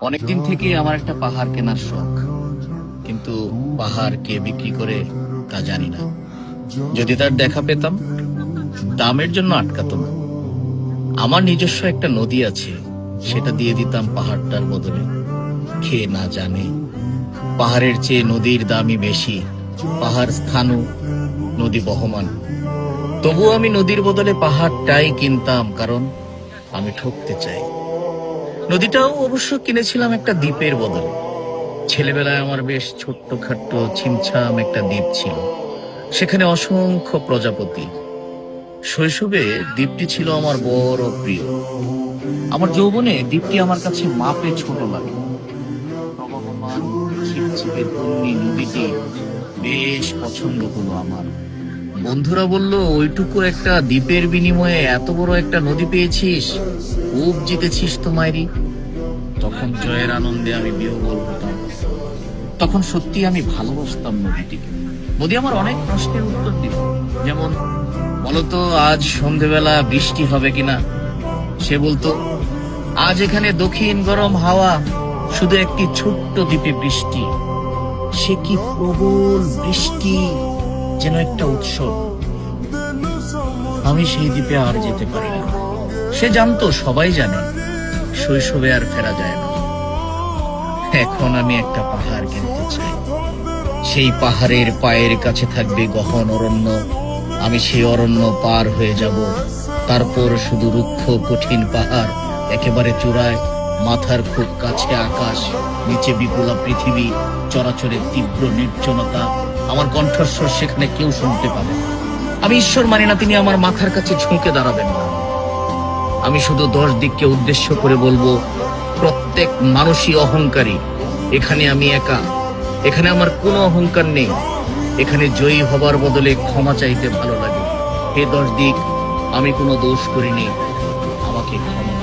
অনেকদিন থেকে আমার একটা পাহাড় কেনার শখ, কিন্তু পাহাড় কে বিক্রি করে তা জানি না। যদি তার দেখা পেতাম, দামের জন্য আটকাতো না। আমার নিজস্ব একটা নদী আছে, সেটা দিয়ে দিতাম পাহাড়টার বদলে। খেয়ে না জানে পাহাড়ের চেয়ে নদীর দামই বেশি। পাহাড় স্থানু, নদী বহমান। তবুও আমি নদীর বদলে পাহাড়টাই কিনতাম, কারণ আমি ঠকতে চাই। নদীটাও অবশ্য কিনেছিলাম একটা দ্বীপের বদলে। ছেলেবেলায় আমার বেশ ছোট্টখাট্ট ছিমছাম একটা দ্বীপ ছিল, সেখানে অসংখ্য প্রজাপতি। শৈশবে দ্বীপটি ছিল আমার বড় প্রিয়। আমার যৌবনে দ্বীপটি আমার কাছে মাপে ছোট লাগে। প্রবহমান ছিপছিপে তন্নি নদীটি বেশ পছন্দ হলো আমার। বন্ধুরা বলল, ওইটুকু একটা দ্বীপের বিনিময়ে এত বড় একটা নদী পেয়েছিস, খুব জিতেছিস তো মাইরি। তখন জয়ের আনন্দে আমি বিহ্বল হতাম। তখন সত্যি আমি ভালোবাসতাম নদীটিকে। নদী আমার অনেক প্রশ্নের উত্তর দিত, যেমন, বলতো আজ সন্ধেবেলা বৃষ্টি হবে কিনা। সে বলতো, আজ এখানে দক্ষিণ গরম হাওয়া, শুধু একটি ছোট্ট দ্বীপে বৃষ্টি। সে কি প্রবল বৃষ্টি, যেন একটা উৎসব। আমি সেই দ্বীপে আর যেতে পারি না। সে জানতো, সবাই জানে, শৈশবে আর ফেরা যায় না। এখন আমি একটা পাহাড় কিনতে চাই। সেই পাহাড়ের পায়ের কাছে থাকবে গহন অরণ্য। আমি সেই অরণ্য পার হয়ে যাব। তারপর শুধু রুক্ষ কঠিন পাহাড়, একেবারে চূড়ায়, মাথার খুব কাছে আকাশ, নিচে বিপুলা পৃথিবী, চরাচরের তীব্র নির্জনতা। আমার কণ্ঠস্বর সেখানে কেউ শুনতে পাবে না। আমি ঈশ্বর মানি না তিনি আমার মাথার কাছে ঝুঁকে দাঁড়াবেন না। আমি শুধু 10 দিককে উদ্দেশ্য করে বলবো, প্রত্যেক মানুষই অহংকারী। এখানে আমি একা। এখানে আমার কোনো অহংকার নেই। এখানে জয়ী হবার বদলে ক্ষমা চাইতে ভালো লাগে। হে 10 দিক, আমি কোনো দোষ করিনি, আমাকে ক্ষমা